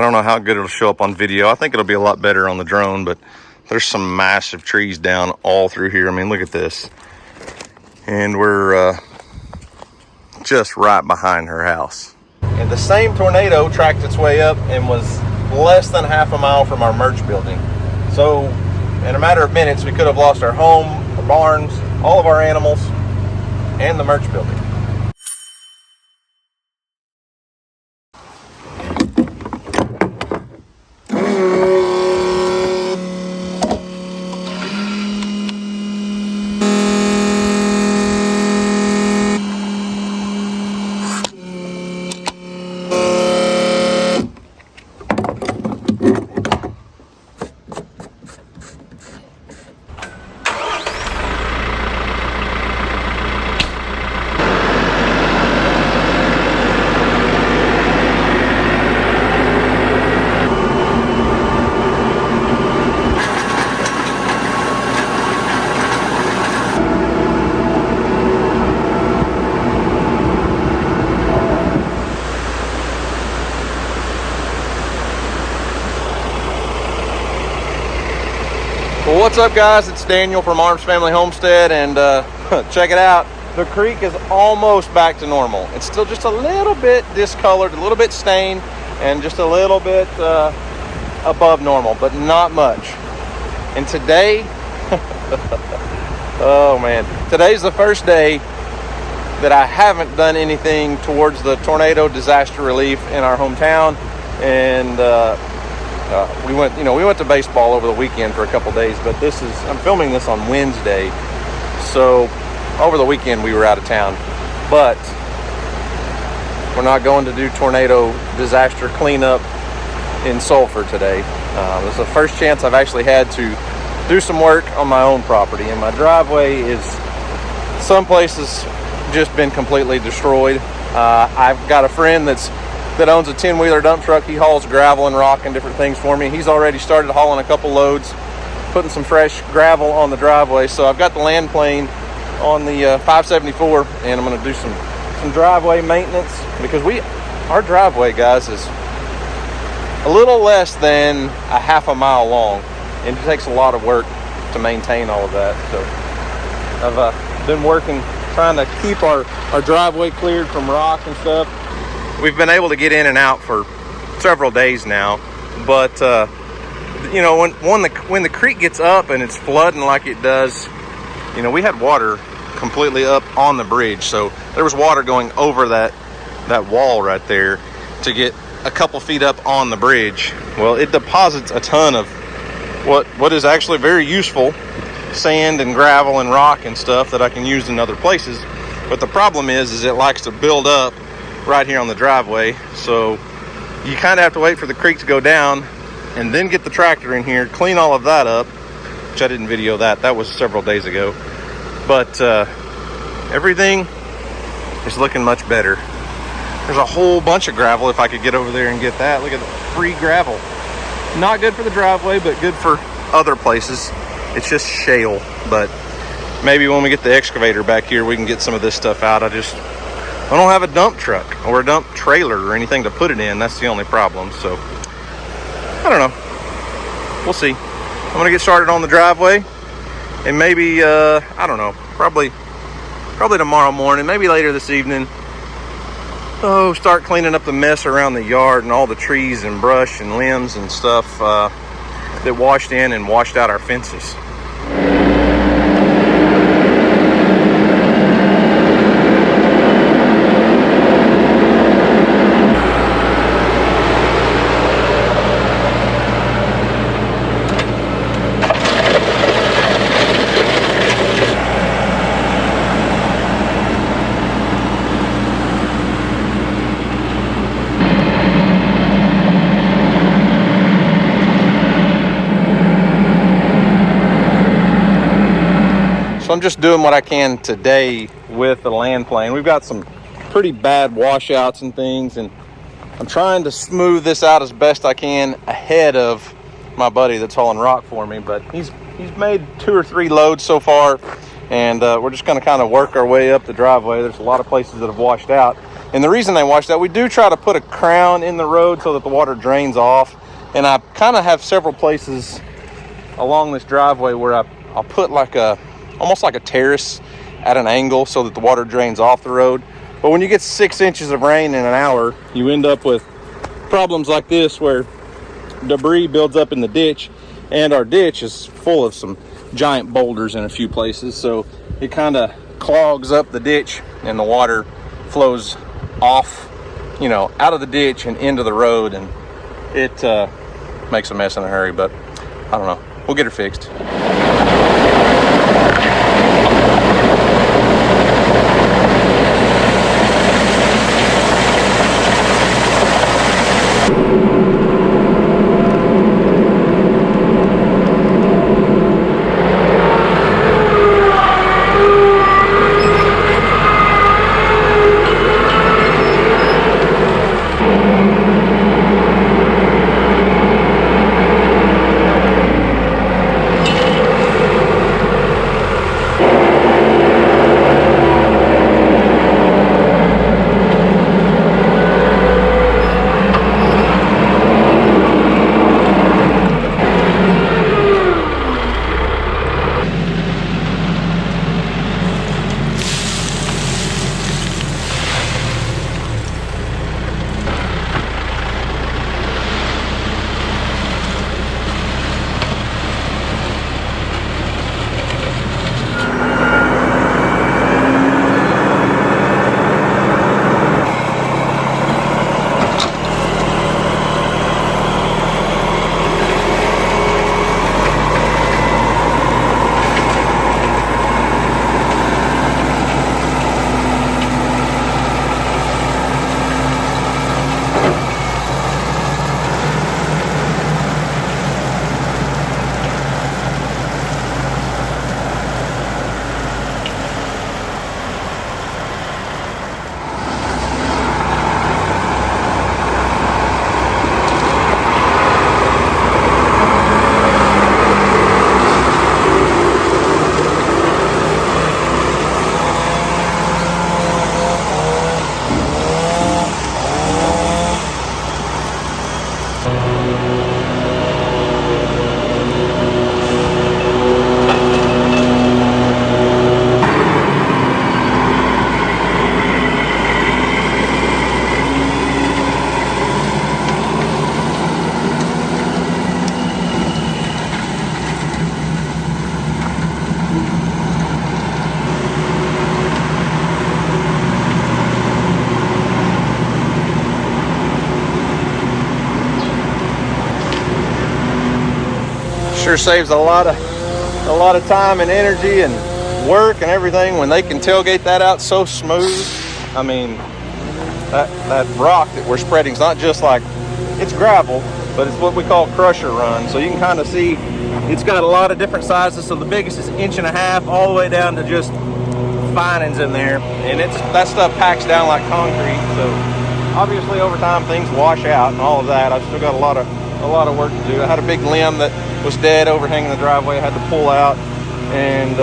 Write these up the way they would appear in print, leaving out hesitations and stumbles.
don't know how good it'll show up on video. I think it'll be a lot better on the drone, but there's some massive trees down all through here. I mean, look at this. And we're just right behind her house. And the same tornado tracked its way up and was less than half a mile from our merch building. So in a matter of minutes, we could have lost our home, our barns, all of our animals, and the merch building. Well, what's up, guys? It's Daniel from Arms Family Homestead, and check it out. The creek is almost back to normal. It's still just a little bit discolored, a little bit stained, and just a little bit above normal, but not much. And today, oh man, today's the first day that I haven't done anything towards the tornado disaster relief in our hometown, and we went to baseball over the weekend for a couple days, but I'm filming this on Wednesday, so over the weekend we were out of town. But we're not going to do tornado disaster cleanup in Sulphur today. This is the first chance I've actually had to do some work on my own property, and my driveway is some places just been completely destroyed. I've got a friend that owns a 10-wheeler dump truck. He hauls gravel and rock and different things for me. He's already started hauling a couple loads, putting some fresh gravel on the driveway. So I've got the land plane on the 574, and I'm going to do some driveway maintenance, because our driveway, guys, is a little less than a half a mile long, and it takes a lot of work to maintain all of that. So I've been working, trying to keep our driveway cleared from rock and stuff. We've been able to get in and out for several days now, but when the creek gets up and it's flooding like it does, we had water completely up on the bridge, so there was water going over that wall right there to get a couple feet up on the bridge. Well, it deposits a ton of what is actually very useful sand and gravel and rock and stuff that I can use in other places. But the problem is it likes to build up right here on the driveway, so you kind of have to wait for the creek to go down and then get the tractor in here, clean all of that up, which I didn't video that was several days ago. But everything is looking much better. There's a whole bunch of gravel. If I could get over there and get that, look at the free gravel. Not good for the driveway, but good for other places. It's just shale, but maybe when we get the excavator back here, we can get some of this stuff out. I don't have a dump truck or a dump trailer or anything to put it in. That's the only problem. So I don't know. We'll see. I'm going to get started on the driveway, and maybe, I don't know, probably tomorrow morning, maybe later this evening, start cleaning up the mess around the yard and all the trees and brush and limbs and stuff that washed in and washed out our fences. So I'm just doing what I can today with the land plane. We've got some pretty bad washouts and things, and I'm trying to smooth this out as best I can ahead of my buddy that's hauling rock for me. But he's made 2 or 3 loads so far, and we're just going to kind of work our way up the driveway. There's a lot of places that have washed out. And the reason they wash that, we do try to put a crown in the road so that the water drains off. And I kind of have several places along this driveway where I'll put like almost like a terrace at an angle so that the water drains off the road. But when you get 6 inches of rain in an hour, you end up with problems like this where debris builds up in the ditch, and our ditch is full of some giant boulders in a few places. So it kind of clogs up the ditch and the water flows off, out of the ditch and into the road, and it makes a mess in a hurry. But I don't know, we'll get her fixed. Sure saves a lot of time and energy and work and everything when they can tailgate that out so smooth. I mean, that rock that we're spreading is not just like, it's gravel, but it's what we call crusher run. So you can kind of see it's got a lot of different sizes. So the biggest is 1.5 inches all the way down to just finings in there, and that stuff packs down like concrete. So obviously over time things wash out and all of that. I've still got a lot of work to do. I had a big limb that was dead overhanging the driveway. I had to pull out, and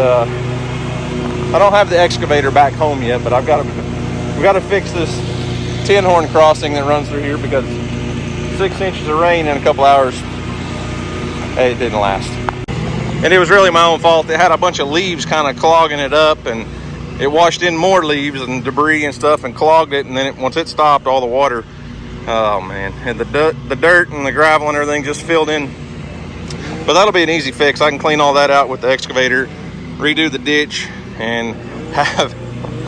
I don't have the excavator back home yet, but we've got to fix this 10-horn crossing that runs through here, because 6 inches of rain in a couple hours, it didn't last. And it was really my own fault. It had a bunch of leaves kind of clogging it up, and it washed in more leaves and debris and stuff and clogged it, and then once it stopped, all the water, oh man, and the dirt and the gravel and everything just filled in. But that'll be an easy fix. I can clean all that out with the excavator, redo the ditch, and have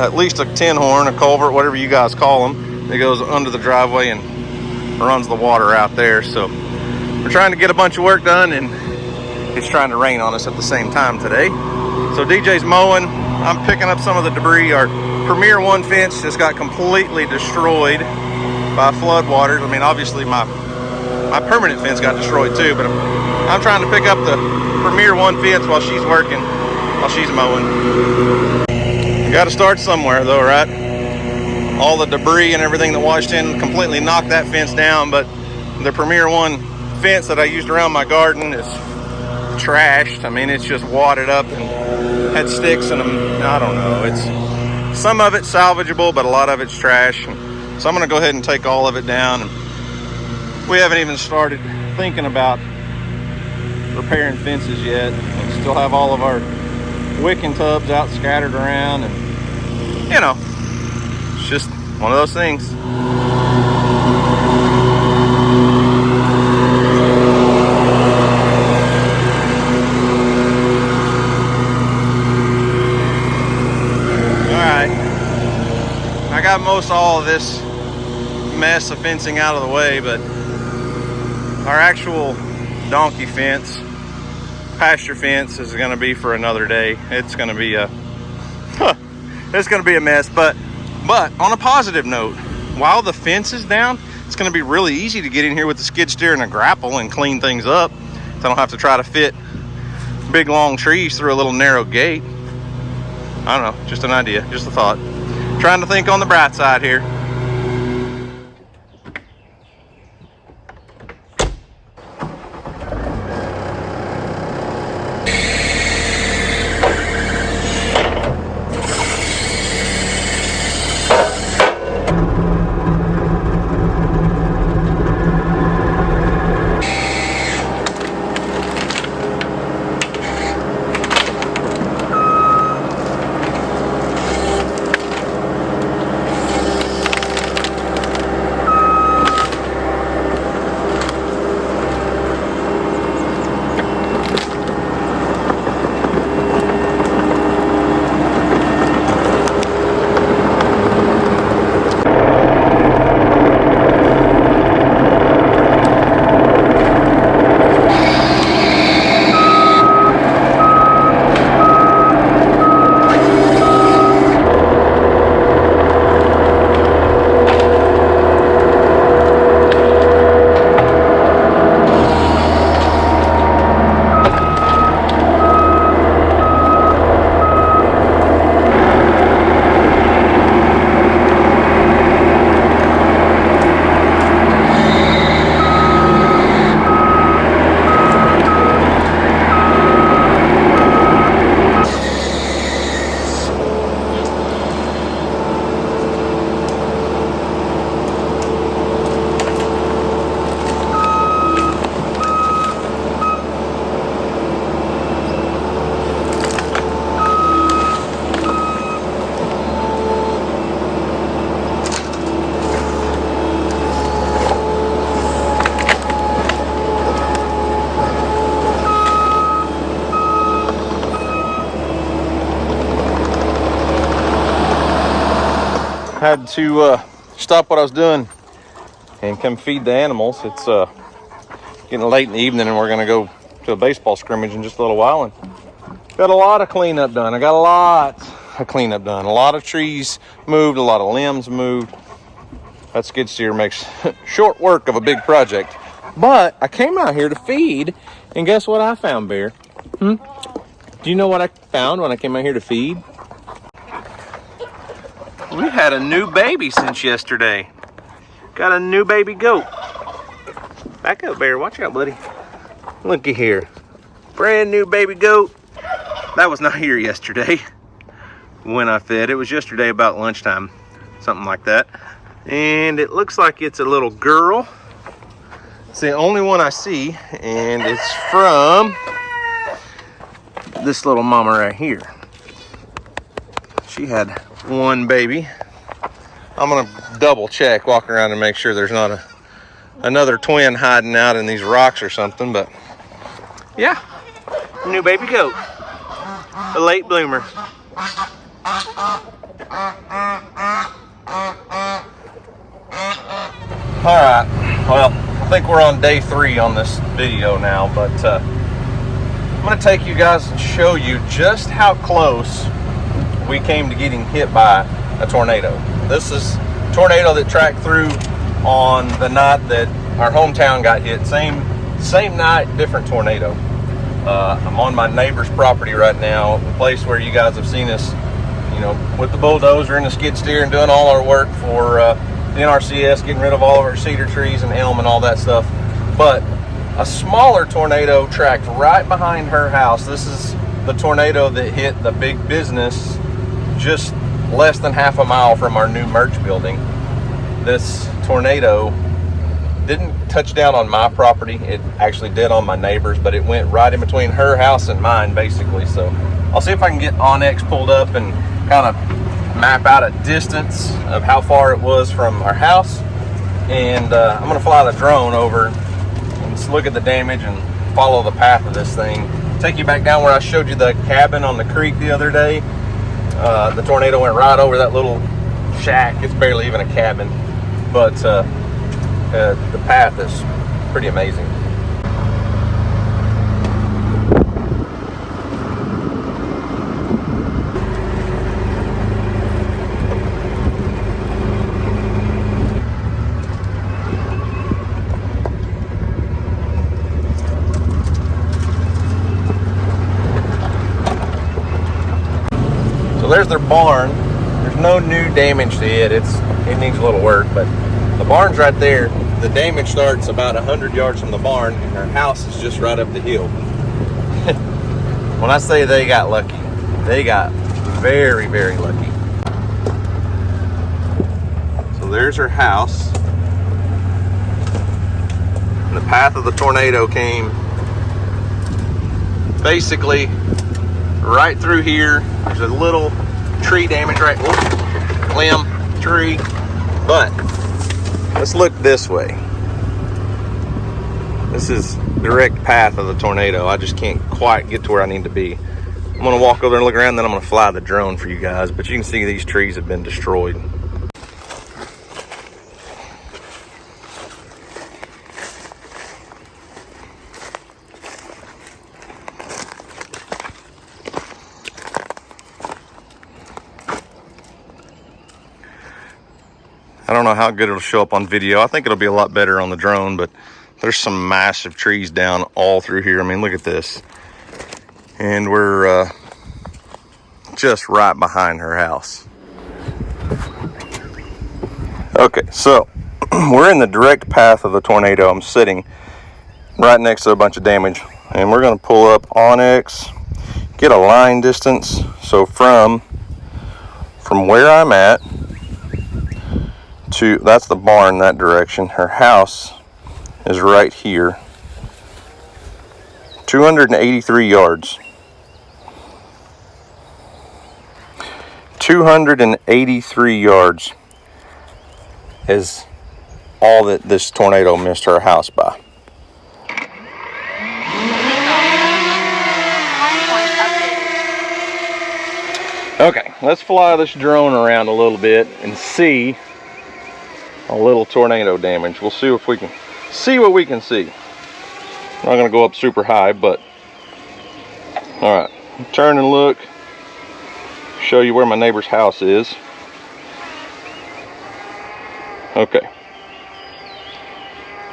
at least a 10-horn, a culvert, whatever you guys call them, that goes under the driveway and runs the water out there. So we're trying to get a bunch of work done, and it's trying to rain on us at the same time today. So DJ's mowing. I'm picking up some of the debris. Our Premier 1 fence just got completely destroyed by floodwaters. I mean, obviously my permanent fence got destroyed too, but I'm trying to pick up the Premier 1 fence while she's working, while she's mowing. You got to start somewhere though, right? All the debris and everything that washed in completely knocked that fence down, but the Premier 1 fence that I used around my garden is trashed. I mean, it's just wadded up and had sticks in them. I don't know. It's some of it's salvageable, but a lot of it's trash. And So I'm gonna go ahead and take all of it down. And we haven't even started thinking about repairing fences yet. We still have all of our wicking tubs out scattered around, and you know, it's just one of those things. I got most all of this mess of fencing out of the way, but our actual donkey fence, pasture fence, is going to be for another day. It's going to be a mess, but on a positive note, while the fence is down, it's going to be really easy to get in here with the skid steer and a grapple and clean things up. So I don't have to try to fit big long trees through a little narrow gate. I don't know, just an idea, just a thought. Trying to think on the bright side here. Had to stop what I was doing and come feed the animals. It's getting late in the evening, and we're going to go to a baseball scrimmage in just a little while. And got a lot of cleanup done. I got a lot of cleanup done. A lot of trees moved, a lot of limbs moved. That skid steer makes short work of a big project. But I came out here to feed, and guess what I found, Bear? Do you know what I found when I came out here to feed? We had a new baby since yesterday. Got a new baby goat. Back up, Bear. Watch out, buddy. Looky here. Brand new baby goat. That was not here yesterday when I fed. It was yesterday about lunchtime. Something like that. And it looks like it's a little girl. It's the only one I see. And it's from this little mama right here. She had one baby. I'm gonna double check, walk around and make sure there's not another twin hiding out in these rocks or something, but yeah, new baby goat, a late bloomer. All right, well, I think we're on day 3 on this video now, but I'm gonna take you guys and show you just how close we came to getting hit by a tornado. This is a tornado that tracked through on the night that our hometown got hit. Same night, different tornado. I'm on my neighbor's property right now, the place where you guys have seen us, you know, with the bulldozer and the skid steer and doing all our work for the NRCS, getting rid of all of our cedar trees and elm and all that stuff. But a smaller tornado tracked right behind her house. This is the tornado that hit the big business just less than half a mile from our new merch building. this tornado didn't touch down on my property. It actually did on my neighbor's, but it went right in between her house and mine, basically. So I'll see if I can get Onyx pulled up and kind of map out a distance of how far it was from our house. And I'm gonna fly the drone over and just look at the damage and follow the path of this thing. Take you back down where I showed you the cabin on the creek the other day. The tornado went right over that little shack. It's barely even a cabin, but the path is pretty amazing. So there's their barn. There's no new damage to it. It needs a little work, but the barn's right there. The damage starts about 100 yards from the barn, and our house is just right up the hill. When I say they got lucky, they got very, very lucky. So there's her house. And the path of the tornado came basically right through here. There's a little tree damage right, limb, tree, but let's look this way. This is direct path of the tornado. I just can't quite get to where I need to be. I'm gonna walk over there and look around, then I'm gonna fly the drone for you guys, but you can see these trees have been destroyed. I don't know how good it'll show up on video. I think it'll be a lot better on the drone, but there's some massive trees down all through here. I mean, look at this. And we're just right behind her house. Okay, so we're in the direct path of the tornado. I'm sitting right next to a bunch of damage, and we're gonna pull up Onyx, get a line distance. So from where I'm at, that's the barn that direction. Her house is right here. 283 yards. 283 yards is all that this tornado missed her house by. Okay, let's fly this drone around a little bit and see a little tornado damage. We'll see if we can see what we can see. I'm not gonna go up super high, but all right, turn and look, show you where my neighbor's house is. Okay,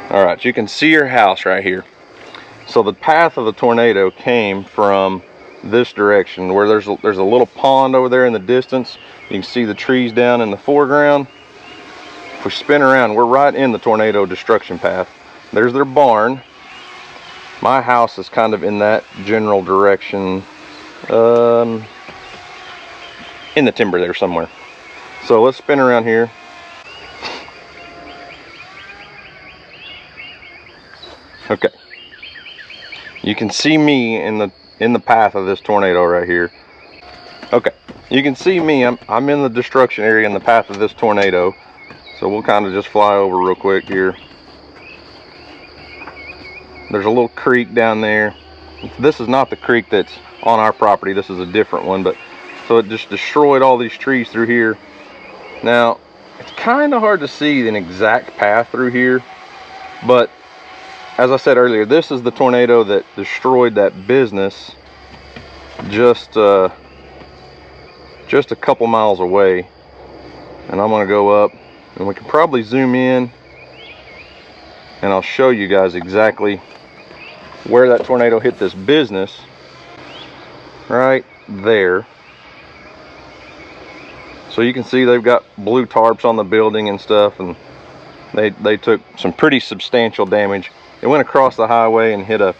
all right, you can see your house right here. So the path of the tornado came from this direction, where there's a little pond over there in the distance. You can see the trees down in the foreground. If we spin around, we're right in the tornado destruction path. There's their barn. My house is kind of in that general direction, in the timber there somewhere. So let's spin around here. Okay. You can see me in the path of this tornado right here. Okay. You can see me. I'm in the destruction area in the path of this tornado. So we'll kind of just fly over real quick here. There's a little creek down there. This is not the creek that's on our property. This is a different one, but so it just destroyed all these trees through here. Now, it's kind of hard to see an exact path through here, but as I said earlier, this is the tornado that destroyed that business just a couple miles away. And I'm gonna go up, and we can probably zoom in, and I'll show you guys exactly where that tornado hit this business. Right there. So you can see they've got blue tarps on the building and stuff, and they took some pretty substantial damage. It went across the highway and hit a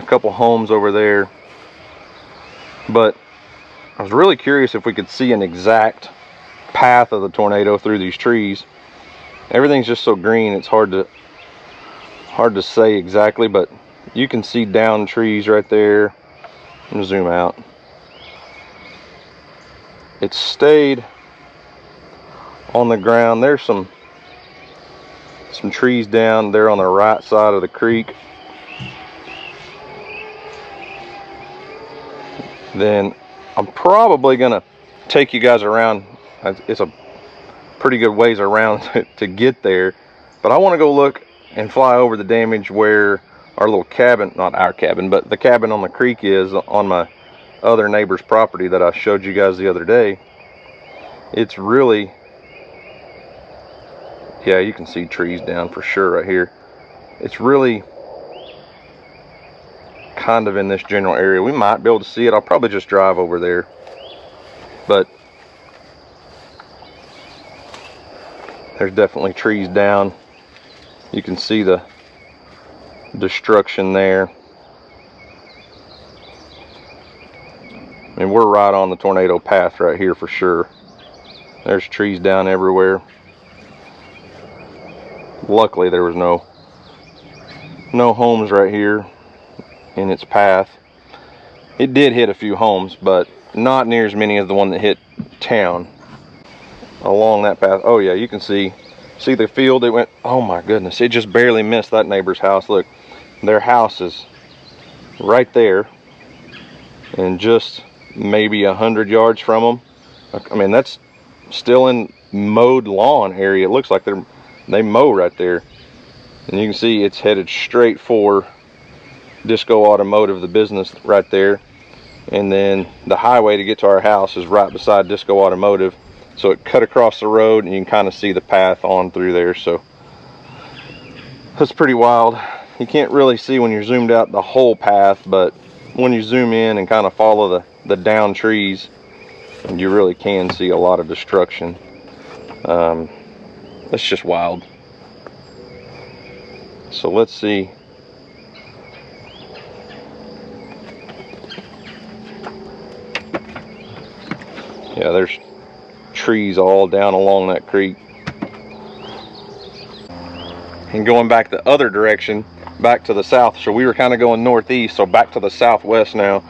couple homes over there. But I was really curious if we could see an exact path of the tornado through these trees. Everything's just so green, it's hard to say exactly, but you can see down trees right there. I'm gonna zoom out. It stayed on the ground. There's some trees down there on the right side of the creek. Then I'm probably gonna take you guys around. It's a pretty good ways around to get there, but I want to go look and fly over the damage where our little cabin, not our cabin, but the cabin on the creek is on my other neighbor's property that I showed you guys the other day. It's really, yeah, you can see trees down for sure right here. It's really kind of in this general area. We might be able to see it. I'll probably just drive over there, but there's definitely trees down. You can see the destruction there. I mean, we're right on the tornado path right here for sure. There's trees down everywhere. Luckily there was no homes right here in its path. It did hit a few homes, but not near as many as the one that hit town along that path. Oh yeah, you can see the field. It went, oh my goodness, it just barely missed that neighbor's house. Look, their house is right there and just maybe 100 yards from them. I mean, that's still in mowed lawn area. It looks like they mow right there, and you can see it's headed straight for Disco Automotive, the business right there, and then the highway to get to our house is right beside Disco Automotive, so it cut across the road and you can kind of see the path on through there. So that's pretty wild. You can't really see when you're zoomed out the whole path, but when you zoom in and kind of follow the down trees, you really can see a lot of destruction. It's just wild. So let's see. Yeah, there's trees all down along that creek. And going back the other direction, back to the south, so we were kind of going northeast, so back to the southwest now.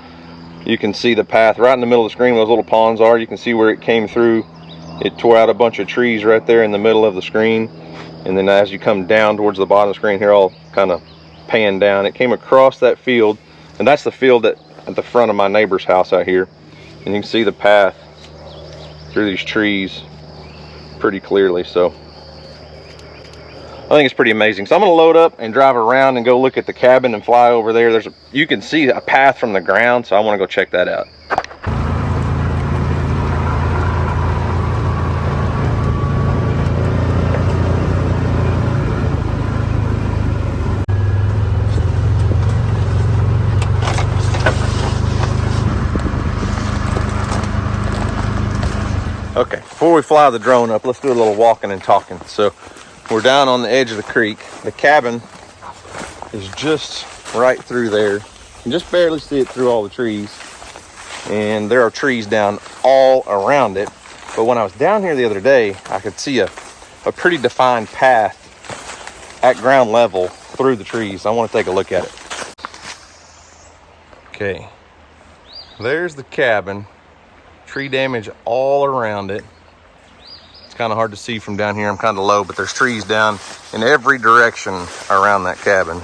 You can see the path right in the middle of the screen where those little ponds are. You can see where it came through. It tore out a bunch of trees right there in the middle of the screen. And then as you come down towards the bottom of the screen here, I'll kind of pan down. It came across that field, and that's the field at the front of my neighbor's house out here. And you can see the path through these trees pretty clearly. So I think it's pretty amazing. So I'm going to load up and drive around and go look at the cabin and fly over there. You can see a path from the ground, so I want to go check that out. Okay, before we fly the drone up, let's do a little walking and talking. So we're down on the edge of the creek. The cabin is just right through there. You can just barely see it through all the trees. And there are trees down all around it. But when I was down here the other day, I could see a pretty defined path at ground level through the trees. I want to take a look at it. Okay, there's the cabin. Tree damage all around it. It's kind of hard to see from down here. I'm kind of low, but there's trees down in every direction around that cabin.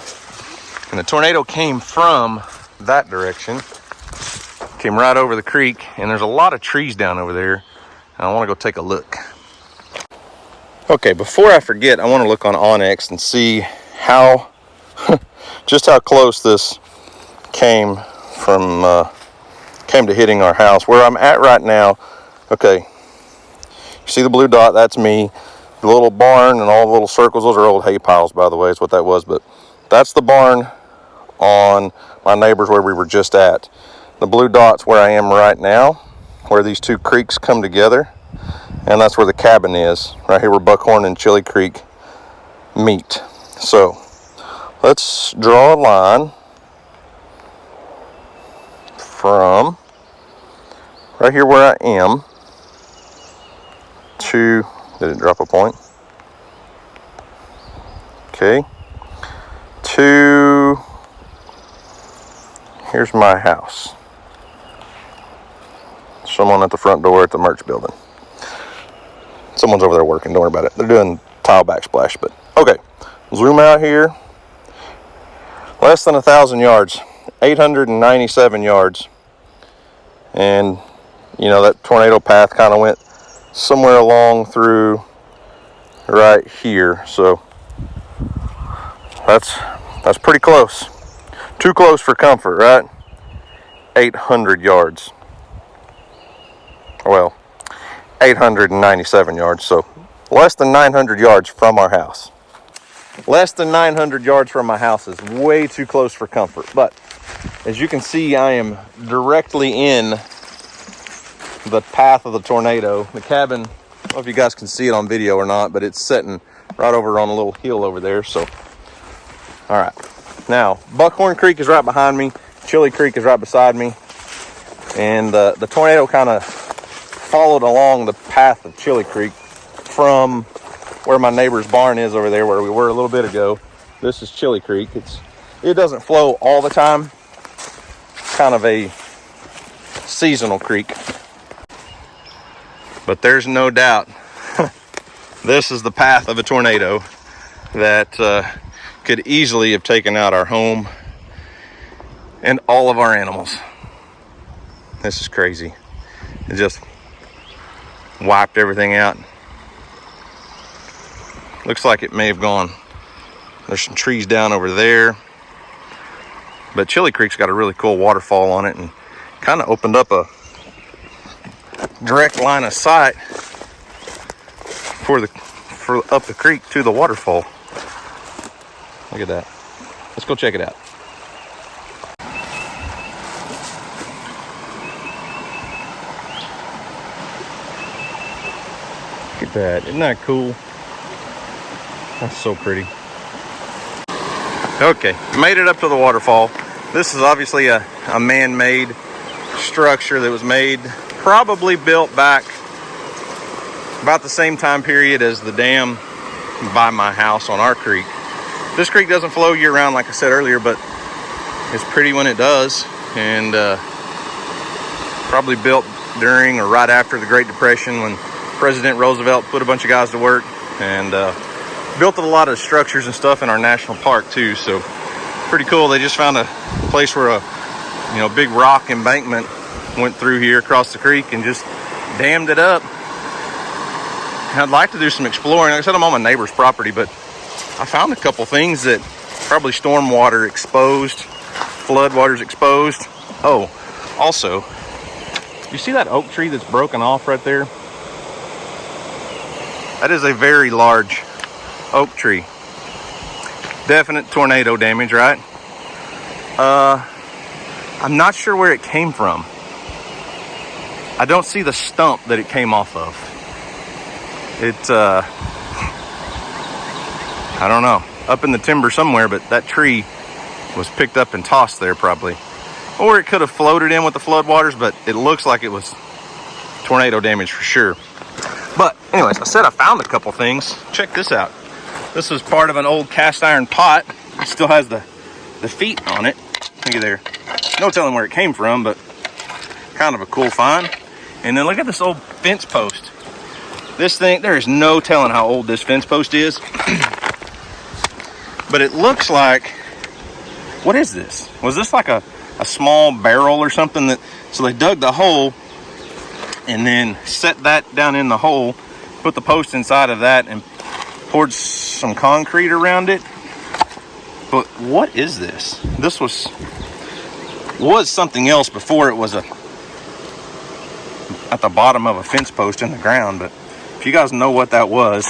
And the tornado came from that direction, came right over the creek, and there's a lot of trees down over there. And I want to go take a look. Okay, before I forget, I want to look on Onyx and see how, just how close this came to hitting our house. Where I'm at right now, okay, you see the blue dot, that's me. The little barn and all the little circles, those are old hay piles, by the way, is what that was, but that's the barn on my neighbor's where we were just at. The blue dot's where I am right now, where these two creeks come together, and that's where the cabin is, right here where Buckhorn and Chili Creek meet. So let's draw a line from right here where I am to, did it drop a point? Okay. Here's my house. Someone at the front door at the merch building. Someone's over there working, don't worry about it. They're doing tile backsplash, but okay. Zoom out here. Less than 1,000 yards, 897 yards. And, you know, that tornado path kind of went somewhere along through right here. So that's pretty close. Too close for comfort, right? 800 yards. Well, 897 yards, so less than 900 yards from our house. Less than 900 yards from my house is way too close for comfort. But as you can see, I am directly in the path of the tornado. The cabin, I don't know if you guys can see it on video or not, but it's sitting right over on a little hill over there. So, all right. Now, Buckhorn Creek is right behind me. Chili Creek is right beside me. And the tornado kind of followed along the path of Chili Creek from where my neighbor's barn is over there, where we were a little bit ago. This is Chili Creek. It doesn't flow all the time. Kind of a seasonal creek. But there's no doubt this is the path of a tornado that could easily have taken out our home and all of our animals. This is crazy. It just wiped everything out. Looks like it may have gone. There's some trees down over there. But Chili Creek's got a really cool waterfall on it and kind of opened up a direct line of sight for up the creek to the waterfall. Look at that. Let's go check it out. Look at that. Isn't that cool? That's so pretty. Okay, made it up to the waterfall. This is obviously a man-made structure that was made, probably built back about the same time period as the dam by my house on our creek. This creek doesn't flow year-round, like I said earlier, but it's pretty when it does. And probably built during or right after the Great Depression, when President Roosevelt put a bunch of guys to work, and built a lot of structures and stuff in our national park too. So pretty cool. They just found a place where a big rock embankment went through here across the creek and just dammed it up. And I'd like to do some exploring. Like I said, I'm on my neighbor's property, but I found a couple things that probably stormwater exposed, floodwaters exposed. Oh, also, you see that oak tree that's broken off right there? That is a very large oak tree. Definite tornado damage, right? I'm not sure where it came from. I don't see the stump that it came off of. I don't know, up in the timber somewhere, but that tree was picked up and tossed there probably. Or it could have floated in with the floodwaters, but it looks like it was tornado damage for sure. But anyways, I said I found a couple things. Check this out. This was part of an old cast iron pot. It still has the feet on it. Look at there. No telling where it came from, but kind of a cool find. And then look at this old fence post. This thing, there is no telling how old this fence post is. But it looks like, what is this? Was this like a small barrel or something? So they dug the hole and then set that down in the hole, put the post inside of that, and poured some concrete around it. But what is this? This was something else before it was at the bottom of a fence post in the ground. But if you guys know what that was,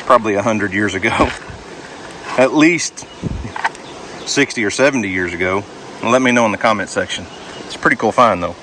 probably 100 years ago, at least 60 or 70 years ago, and let me know in the comment section. It's a pretty cool find though.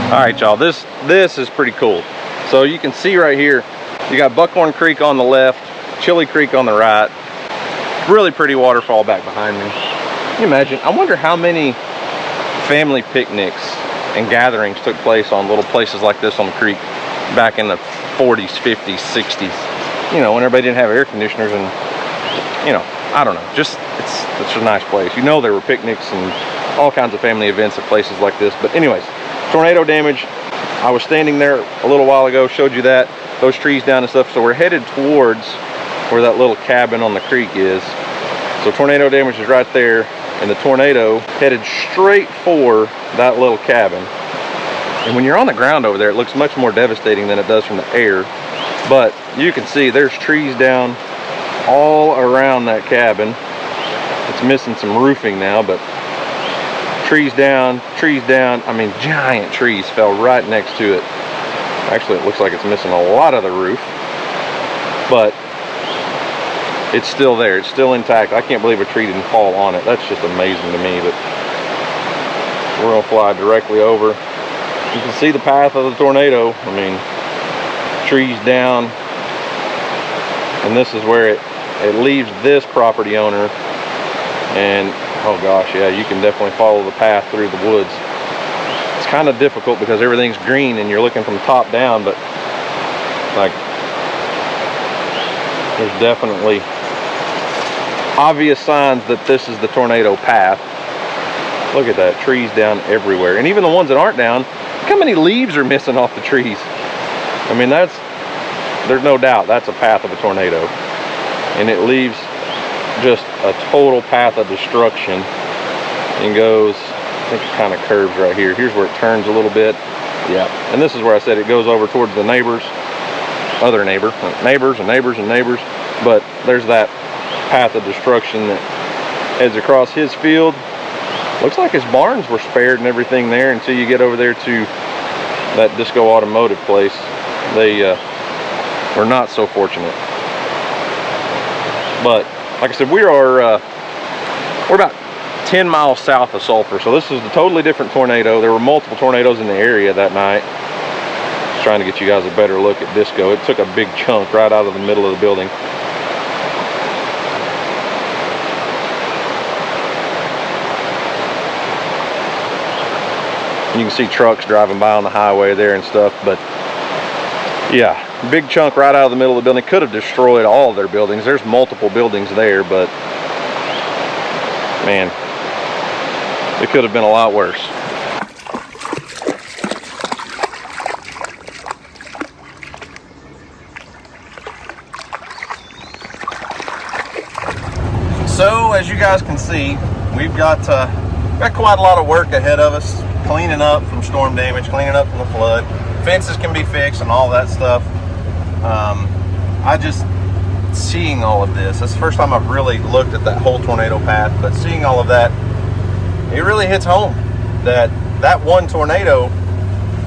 All right, y'all, this is pretty cool. So you can see right here, you got Buckhorn Creek on the left, Chili Creek on the right. Really pretty waterfall back behind me. Can you imagine? I wonder how many family picnics and gatherings took place on little places like this on the creek back in the 40s, 50s, 60s. You know, when everybody didn't have air conditioners and, you know, I don't know. Just, it's a nice place. You know, there were picnics and all kinds of family events at places like this. But anyways, tornado damage. I was standing there a little while ago, showed you that, those trees down and stuff. So we're headed towards where that little cabin on the creek is. So tornado damage is right there, and the tornado headed straight for that little cabin. And when you're on the ground over there, it looks much more devastating than it does from the air. But you can see there's trees down all around that cabin. It's missing some roofing now, but trees down. I mean, giant trees fell right next to it. Actually, it looks like it's missing a lot of the roof, but it's still there. It's still intact. I can't believe a tree didn't fall on it. That's just amazing to me. But we're gonna fly directly over. You can see the path of the tornado. I mean, trees down, and this is where it leaves this property owner. And oh gosh, yeah, you can definitely follow the path through the woods. It's kind of difficult because everything's green and you're looking from top down, but like, there's definitely obvious signs that this is the tornado path. Look at that, trees down everywhere. And even the ones that aren't down, look how many leaves are missing off the trees. I mean, there's no doubt that's a path of a tornado. And it leaves just a total path of destruction and goes, I think it kind of curves right here. Here's where it turns a little bit. Yeah, and this is where I said it goes over towards the neighbors, other neighbors and neighbors and neighbors. But there's that path of destruction that heads across his field. Looks like his barns were spared and everything there until you get over there to that Disco Automotive place. They were not so fortunate. But like I said, we're about 10 miles south of Sulphur, so this is a totally different tornado. There were multiple tornadoes in the area that night. Just trying to get you guys a better look at Disco. It took a big chunk right out of the middle of the building. You can see trucks driving by on the highway there and stuff, but yeah, big chunk right out of the middle of the building. Could have destroyed all of their buildings. There's multiple buildings there, but man, it could have been a lot worse. So as you guys can see, we've got quite a lot of work ahead of us, cleaning up from storm damage, cleaning up from the flood. Fences can be fixed and all that stuff. I just, seeing all of this, that's the first time I've really looked at that whole tornado path, but seeing all of that, it really hits home that one tornado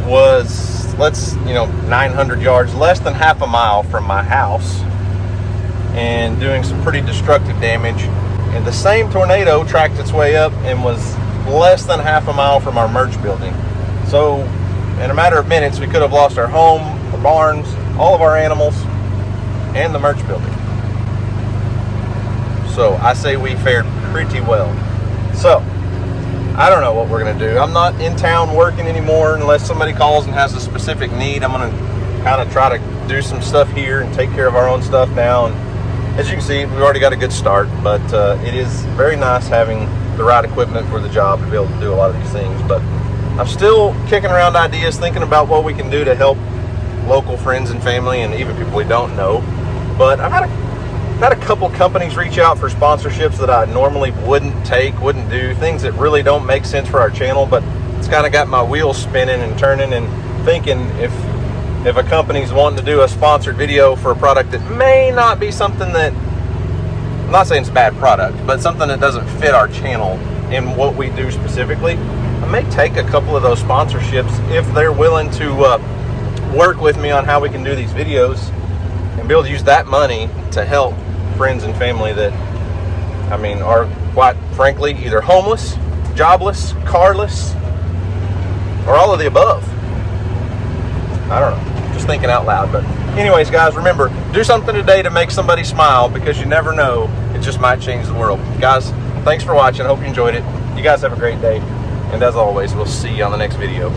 was, 900 yards, less than half a mile from my house, and doing some pretty destructive damage. And the same tornado tracked its way up and was less than half a mile from our merch building. So in a matter of minutes, we could have lost our home, our barns, all of our animals, and the merch building. So I say we fared pretty well. So I don't know what we're gonna do. I'm not in town working anymore unless somebody calls and has a specific need. I'm gonna kind of try to do some stuff here and take care of our own stuff now. And as you can see, we've already got a good start, but it is very nice having the right equipment for the job to be able to do a lot of these things. But I'm still kicking around ideas, thinking about what we can do to help local friends and family and even people we don't know. But I've had a couple companies reach out for sponsorships that I normally wouldn't do, things that really don't make sense for our channel, but it's kind of got my wheels spinning and turning and thinking if a company's wanting to do a sponsored video for a product that may not be something that, I'm not saying it's a bad product, but something that doesn't fit our channel in what we do specifically, I may take a couple of those sponsorships if they're willing to work with me on how we can do these videos and be able to use that money to help friends and family that, are quite frankly either homeless, jobless, carless, or all of the above. I don't know, just thinking out loud. But anyways, guys, remember, do something today to make somebody smile, because you never know, it just might change the world. Guys, thanks for watching. I hope you enjoyed it. You guys have a great day. And as always, we'll see you on the next video.